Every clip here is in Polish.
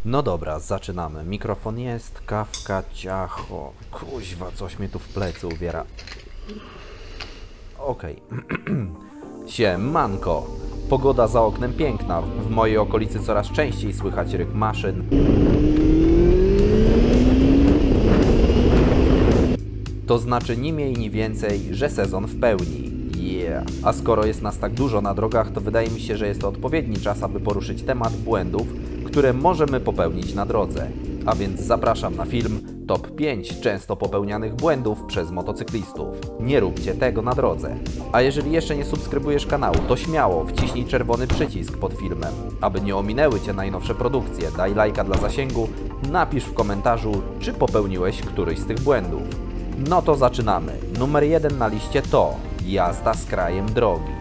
No dobra, zaczynamy. Mikrofon jest, kawka, ciacho. Kuźwa, coś mnie tu w plecy uwiera. Okej. Siemanko. Pogoda za oknem piękna. W mojej okolicy coraz częściej słychać ryk maszyn. To znaczy ni mniej, ni więcej, że sezon w pełni. Yeah. A skoro jest nas tak dużo na drogach, to wydaje mi się, że jest to odpowiedni czas, aby poruszyć temat błędów, które możemy popełnić na drodze. A więc zapraszam na film Top 5 często popełnianych błędów przez motocyklistów. Nie róbcie tego na drodze. A jeżeli jeszcze nie subskrybujesz kanału, to śmiało wciśnij czerwony przycisk pod filmem. Aby nie ominęły Cię najnowsze produkcje, daj lajka dla zasięgu, napisz w komentarzu, czy popełniłeś któryś z tych błędów. No to zaczynamy. Numer 1 na liście to jazda z krajem drogi.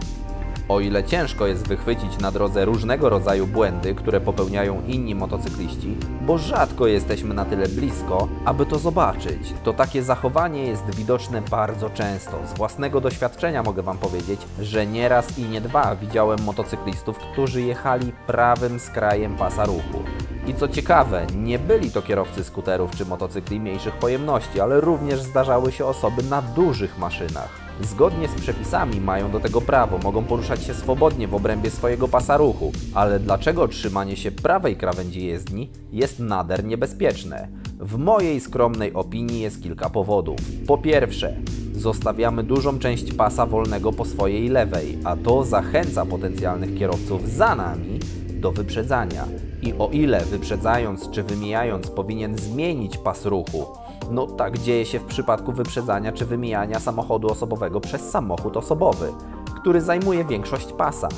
O ile ciężko jest wychwycić na drodze różnego rodzaju błędy, które popełniają inni motocykliści, bo rzadko jesteśmy na tyle blisko, aby to zobaczyć, to takie zachowanie jest widoczne bardzo często. Z własnego doświadczenia mogę Wam powiedzieć, że nie raz i nie dwa widziałem motocyklistów, którzy jechali prawym skrajem pasa ruchu. I co ciekawe, nie byli to kierowcy skuterów czy motocykli mniejszych pojemności, ale również zdarzały się osoby na dużych maszynach. Zgodnie z przepisami mają do tego prawo, mogą poruszać się swobodnie w obrębie swojego pasa ruchu, ale dlaczego trzymanie się prawej krawędzi jezdni jest nader niebezpieczne? W mojej skromnej opinii jest kilka powodów. Po pierwsze, zostawiamy dużą część pasa wolnego po swojej lewej, a to zachęca potencjalnych kierowców za nami do wyprzedzania. I o ile wyprzedzając czy wymijając powinien zmienić pas ruchu, no tak dzieje się w przypadku wyprzedzania czy wymijania samochodu osobowego przez samochód osobowy, który zajmuje większość pasa.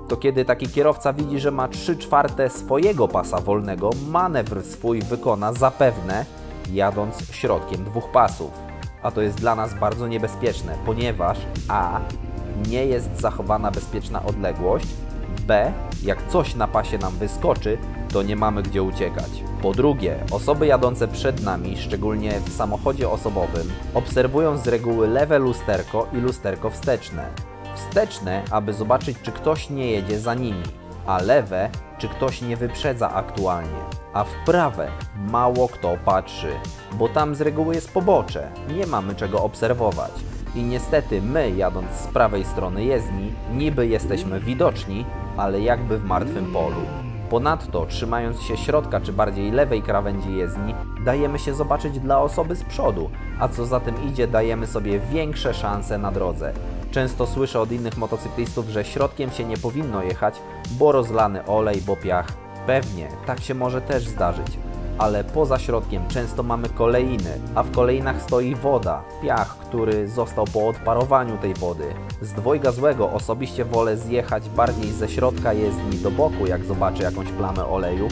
To kiedy taki kierowca widzi, że ma 3/4 swojego pasa wolnego, manewr swój wykona zapewne jadąc środkiem dwóch pasów. A to jest dla nas bardzo niebezpieczne, ponieważ a. nie jest zachowana bezpieczna odległość, b. jak coś na pasie nam wyskoczy, to nie mamy gdzie uciekać. Po drugie, osoby jadące przed nami, szczególnie w samochodzie osobowym, obserwują z reguły lewe lusterko i lusterko wsteczne. Wsteczne, aby zobaczyć, czy ktoś nie jedzie za nimi, a lewe, czy ktoś nie wyprzedza aktualnie. A w prawe mało kto patrzy, bo tam z reguły jest pobocze, nie mamy czego obserwować. I niestety my, jadąc z prawej strony jezdni, niby jesteśmy widoczni, ale jakby w martwym polu. Ponadto, trzymając się środka czy bardziej lewej krawędzi jezdni, dajemy się zobaczyć dla osoby z przodu, a co za tym idzie, dajemy sobie większe szanse na drodze. Często słyszę od innych motocyklistów, że środkiem się nie powinno jechać, bo rozlany olej, bo piach. Pewnie, tak się może też zdarzyć. Ale poza środkiem często mamy kolejny, a w kolejnach stoi woda, piach, który został po odparowaniu tej wody. Z dwojga złego osobiście wolę zjechać bardziej ze środka jezdni do boku, jak zobaczę jakąś plamę oleju,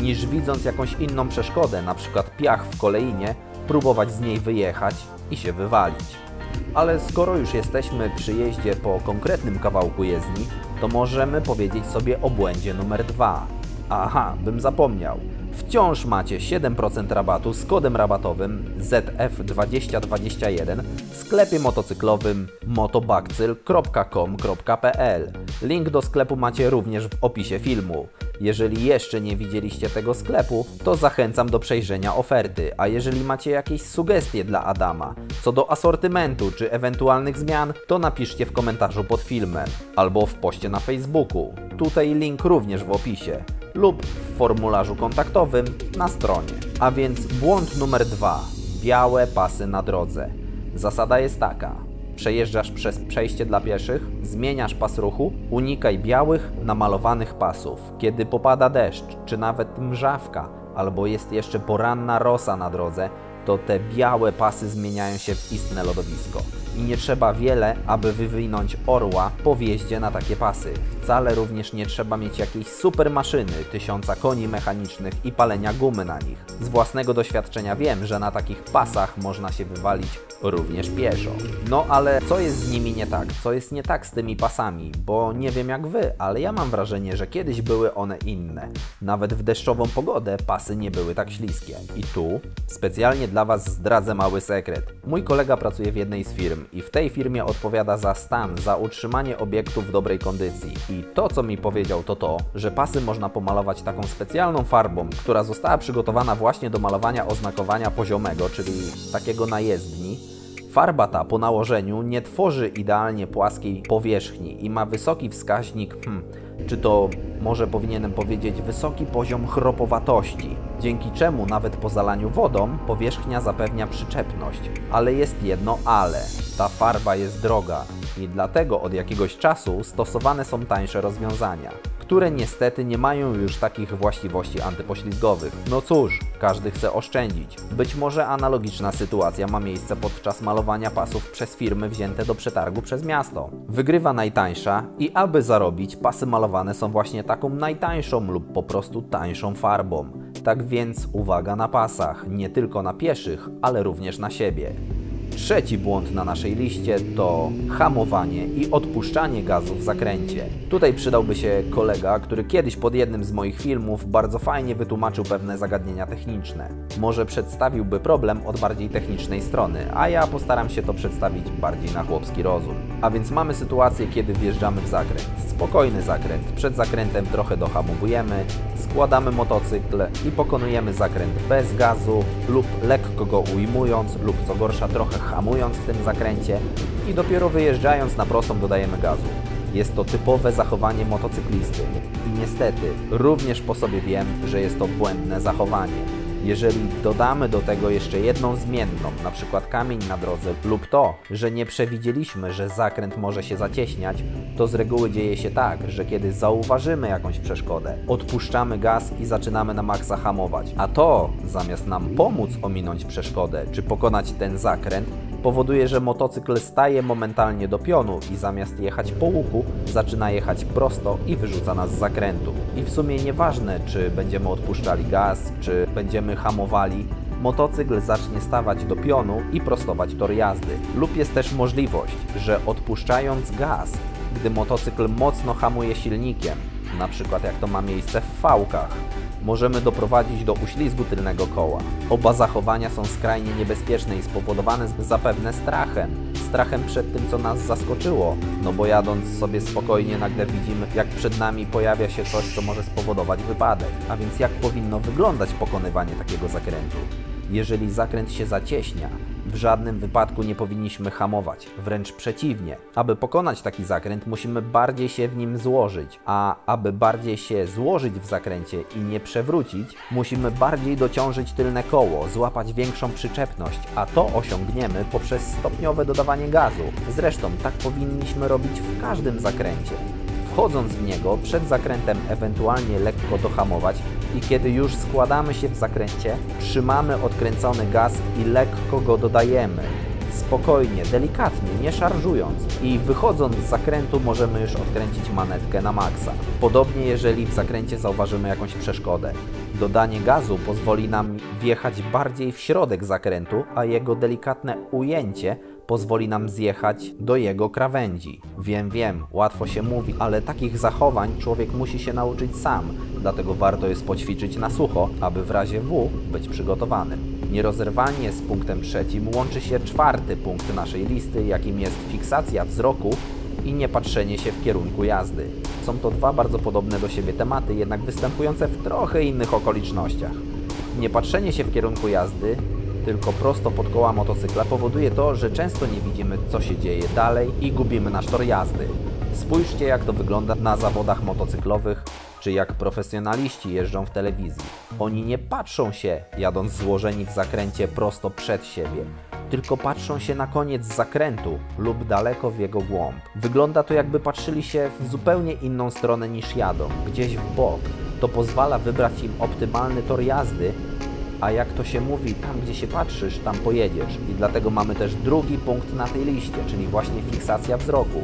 niż widząc jakąś inną przeszkodę, np. piach w kolejnie, próbować z niej wyjechać i się wywalić. Ale skoro już jesteśmy przy jeździe po konkretnym kawałku jezdni, to możemy powiedzieć sobie o błędzie numer 2. Aha, bym zapomniał. Wciąż macie 7% rabatu z kodem rabatowym ZF2021 w sklepie motocyklowym motobakcyl.com.pl. Link do sklepu macie również w opisie filmu. Jeżeli jeszcze nie widzieliście tego sklepu, to zachęcam do przejrzenia oferty, a jeżeli macie jakieś sugestie dla Adama co do asortymentu czy ewentualnych zmian, to napiszcie w komentarzu pod filmem albo w poście na Facebooku. Tutaj link również w opisie lub w formularzu kontaktowym na stronie. A więc błąd numer 2. Białe pasy na drodze. Zasada jest taka. Przejeżdżasz przez przejście dla pieszych, zmieniasz pas ruchu, unikaj białych, namalowanych pasów. Kiedy popada deszcz, czy nawet mrzawka, albo jest jeszcze poranna rosa na drodze, to te białe pasy zmieniają się w istne lodowisko. I nie trzeba wiele, aby wywinąć orła po wjeździe na takie pasy. Wcale również nie trzeba mieć jakiejś super maszyny, 1000 koni mechanicznych i palenia gumy na nich. Z własnego doświadczenia wiem, że na takich pasach można się wywalić również pieszo. No ale co jest z nimi nie tak? Co jest nie tak z tymi pasami? Bo nie wiem jak Wy, ale ja mam wrażenie, że kiedyś były one inne. Nawet w deszczową pogodę pasy nie były tak śliskie. I tu, specjalnie dla Dla Was zdradzę mały sekret. Mój kolega pracuje w jednej z firm i w tej firmie odpowiada za stan, za utrzymanie obiektu w dobrej kondycji. I to, co mi powiedział, to, że pasy można pomalować taką specjalną farbą, która została przygotowana właśnie do malowania oznakowania poziomego, czyli takiego na jezdni. Farba ta po nałożeniu nie tworzy idealnie płaskiej powierzchni i ma wysoki wskaźnik, czy to może powinienem powiedzieć wysoki poziom chropowatości, dzięki czemu nawet po zalaniu wodą powierzchnia zapewnia przyczepność. Ale jest jedno ale. Ta farba jest droga i dlatego od jakiegoś czasu stosowane są tańsze rozwiązania, które niestety nie mają już takich właściwości antypoślizgowych. No cóż, każdy chce oszczędzić. Być może analogiczna sytuacja ma miejsce podczas malowania pasów przez firmy wzięte do przetargu przez miasto. Wygrywa najtańsza i aby zarobić, pasy malowane są właśnie taką najtańszą lub po prostu tańszą farbą. Tak więc uwaga na pasach, nie tylko na pieszych, ale również na siebie. Trzeci błąd na naszej liście to hamowanie i odpuszczanie gazu w zakręcie. Tutaj przydałby się kolega, który kiedyś pod jednym z moich filmów bardzo fajnie wytłumaczył pewne zagadnienia techniczne. Może przedstawiłby problem od bardziej technicznej strony, a ja postaram się to przedstawić bardziej na chłopski rozum. A więc mamy sytuację, kiedy wjeżdżamy w zakręt. Spokojny zakręt. Przed zakrętem trochę dohamowujemy, składamy motocykl i pokonujemy zakręt bez gazu lub lekko go ujmując lub co gorsza trochę hamując w tym zakręcie i dopiero wyjeżdżając na prostą dodajemy gazu. Jest to typowe zachowanie motocyklisty i niestety również po sobie wiem, że jest to błędne zachowanie. Jeżeli dodamy do tego jeszcze jedną zmienną, na przykład kamień na drodze lub to, że nie przewidzieliśmy, że zakręt może się zacieśniać, to z reguły dzieje się tak, że kiedy zauważymy jakąś przeszkodę, odpuszczamy gaz i zaczynamy na maksa hamować. A to, zamiast nam pomóc ominąć przeszkodę czy pokonać ten zakręt, powoduje, że motocykl staje momentalnie do pionu i zamiast jechać po łuku, zaczyna jechać prosto i wyrzuca nas z zakrętu. I w sumie nieważne, czy będziemy odpuszczali gaz, czy będziemy hamowali, motocykl zacznie stawać do pionu i prostować tor jazdy. Lub jest też możliwość, że odpuszczając gaz, gdy motocykl mocno hamuje silnikiem, na przykład jak to ma miejsce w fałkach, możemy doprowadzić do uślizgu tylnego koła. Oba zachowania są skrajnie niebezpieczne i spowodowane zapewne strachem. Strachem przed tym, co nas zaskoczyło, no bo jadąc sobie spokojnie nagle widzimy, jak przed nami pojawia się coś, co może spowodować wypadek. A więc jak powinno wyglądać pokonywanie takiego zakrętu? Jeżeli zakręt się zacieśnia, w żadnym wypadku nie powinniśmy hamować, wręcz przeciwnie. Aby pokonać taki zakręt, musimy bardziej się w nim złożyć, a aby bardziej się złożyć w zakręcie i nie przewrócić, musimy bardziej dociążyć tylne koło, złapać większą przyczepność, a to osiągniemy poprzez stopniowe dodawanie gazu. Zresztą tak powinniśmy robić w każdym zakręcie. Wchodząc w niego, przed zakrętem ewentualnie lekko dohamować i kiedy już składamy się w zakręcie, trzymamy odkręcony gaz i lekko go dodajemy. Spokojnie, delikatnie, nie szarżując. I wychodząc z zakrętu możemy już odkręcić manetkę na maksa. Podobnie jeżeli w zakręcie zauważymy jakąś przeszkodę. Dodanie gazu pozwoli nam wjechać bardziej w środek zakrętu, a jego delikatne ujęcie pozwoli nam zjechać do jego krawędzi. Wiem, łatwo się mówi, ale takich zachowań człowiek musi się nauczyć sam, dlatego warto jest poćwiczyć na sucho, aby w razie W być przygotowanym. Nierozerwalnie z punktem trzecim łączy się czwarty punkt naszej listy, jakim jest fiksacja wzroku i niepatrzenie się w kierunku jazdy. Są to dwa bardzo podobne do siebie tematy, jednak występujące w trochę innych okolicznościach. Niepatrzenie się w kierunku jazdy, tylko prosto pod koła motocykla, powoduje to, że często nie widzimy, co się dzieje dalej i gubimy nasz tor jazdy. Spójrzcie, jak to wygląda na zawodach motocyklowych, czy jak profesjonaliści jeżdżą w telewizji. Oni nie patrzą się, jadąc złożeni w zakręcie prosto przed siebie, tylko patrzą się na koniec zakrętu lub daleko w jego głąb. Wygląda to, jakby patrzyli się w zupełnie inną stronę niż jadą, gdzieś w bok. To pozwala wybrać im optymalny tor jazdy, a jak to się mówi, tam gdzie się patrzysz, tam pojedziesz. I dlatego mamy też drugi punkt na tej liście, czyli właśnie fiksacja wzroku.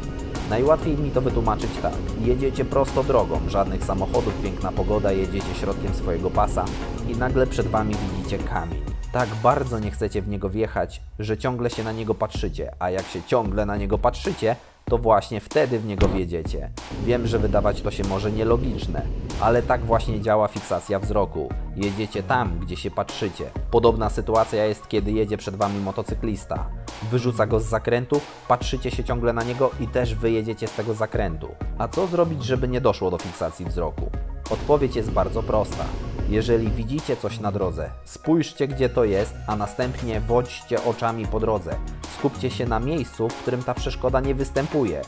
Najłatwiej mi to wytłumaczyć tak. Jedziecie prosto drogą, żadnych samochodów, piękna pogoda, jedziecie środkiem swojego pasa i nagle przed Wami widzicie kamień. Tak bardzo nie chcecie w niego wjechać, że ciągle się na niego patrzycie, a jak się ciągle na niego patrzycie, to właśnie wtedy w niego wjedziecie. Wiem, że wydawać to się może nielogiczne, ale tak właśnie działa fiksacja wzroku. Jedziecie tam, gdzie się patrzycie. Podobna sytuacja jest, kiedy jedzie przed Wami motocyklista. Wyrzuca go z zakrętu, patrzycie się ciągle na niego i też wyjedziecie z tego zakrętu. A co zrobić, żeby nie doszło do fiksacji wzroku? Odpowiedź jest bardzo prosta. Jeżeli widzicie coś na drodze, spójrzcie, gdzie to jest, a następnie wodźcie oczami po drodze. Skupcie się na miejscu, w którym ta przeszkoda nie występuje.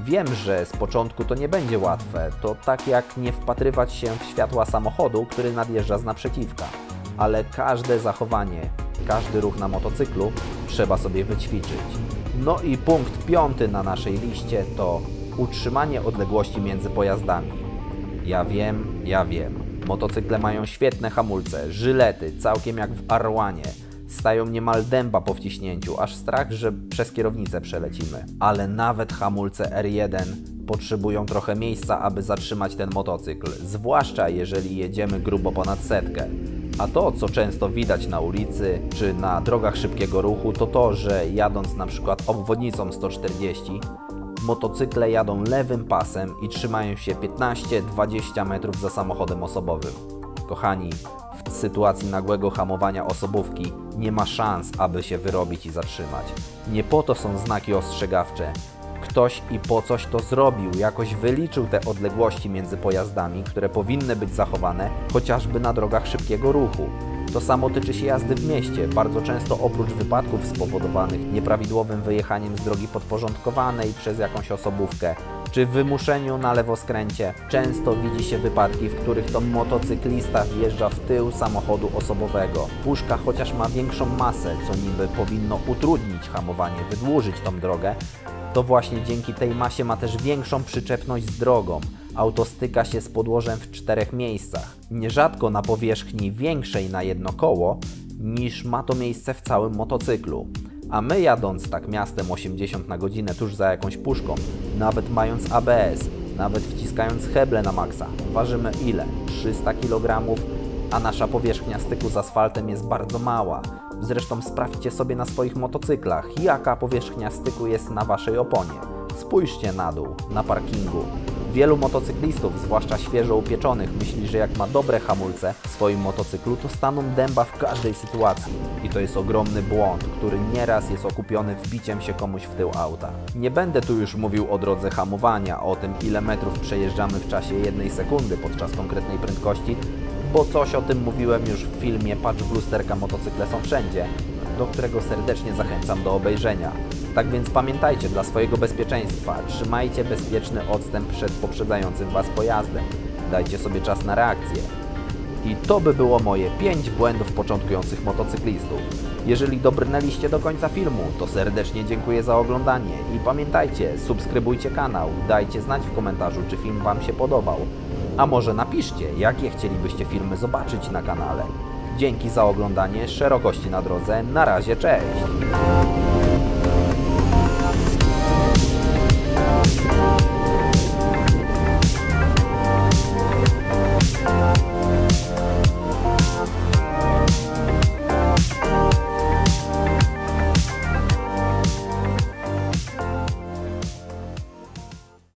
Wiem, że z początku to nie będzie łatwe, to tak jak nie wpatrywać się w światła samochodu, który nadjeżdża z naprzeciwka. Ale każde zachowanie, każdy ruch na motocyklu trzeba sobie wyćwiczyć. No i punkt 5 na naszej liście to utrzymanie odległości między pojazdami. Ja wiem. Motocykle mają świetne hamulce, żylety, całkiem jak w Arłanie. Stają niemal dęba po wciśnięciu, aż strach, że przez kierownicę przelecimy. Ale nawet hamulce R1 potrzebują trochę miejsca, aby zatrzymać ten motocykl, zwłaszcza jeżeli jedziemy grubo ponad 100. A to, co często widać na ulicy czy na drogach szybkiego ruchu, to to, że jadąc na przykład obwodnicą 140, motocykle jadą lewym pasem i trzymają się 15-20 metrów za samochodem osobowym. Kochani, w sytuacji nagłego hamowania osobówki nie ma szans, aby się wyrobić i zatrzymać. Nie po to są znaki ostrzegawcze. Ktoś i po coś to zrobił, jakoś wyliczył te odległości między pojazdami, które powinny być zachowane chociażby na drogach szybkiego ruchu. To samo tyczy się jazdy w mieście. Bardzo często oprócz wypadków spowodowanych nieprawidłowym wyjechaniem z drogi podporządkowanej przez jakąś osobówkę, czy wymuszeniu na lewoskręcie, często widzi się wypadki, w których to motocyklista wjeżdża w tył samochodu osobowego. Puszka chociaż ma większą masę, co niby powinno utrudnić hamowanie, wydłużyć tą drogę, to właśnie dzięki tej masie ma też większą przyczepność z drogą. Auto styka się z podłożem w 4 miejscach, nierzadko na powierzchni większej na jedno koło, niż ma to miejsce w całym motocyklu. A my jadąc tak miastem 80 na godzinę tuż za jakąś puszką, nawet mając ABS, nawet wciskając heble na maksa, ważymy ile? 300 kg, a nasza powierzchnia styku z asfaltem jest bardzo mała. Zresztą sprawdźcie sobie na swoich motocyklach, jaka powierzchnia styku jest na Waszej oponie. Spójrzcie na dół, na parkingu. Wielu motocyklistów, zwłaszcza świeżo upieczonych, myśli, że jak ma dobre hamulce w swoim motocyklu, to staną dęba w każdej sytuacji. I to jest ogromny błąd, który nieraz jest okupiony wbiciem się komuś w tył auta. Nie będę tu już mówił o drodze hamowania, o tym, ile metrów przejeżdżamy w czasie 1 sekundy podczas konkretnej prędkości, bo coś o tym mówiłem już w filmie Patrz w lusterka, motocykle są wszędzie, do którego serdecznie zachęcam do obejrzenia. Tak więc pamiętajcie, dla swojego bezpieczeństwa trzymajcie bezpieczny odstęp przed poprzedzającym Was pojazdem. Dajcie sobie czas na reakcję. I to by było moje 5 błędów początkujących motocyklistów. Jeżeli dobrnęliście do końca filmu, to serdecznie dziękuję za oglądanie i pamiętajcie, subskrybujcie kanał, dajcie znać w komentarzu, czy film Wam się podobał. A może napiszcie, jakie chcielibyście filmy zobaczyć na kanale. Dzięki za oglądanie, szerokości na drodze, na razie, cześć!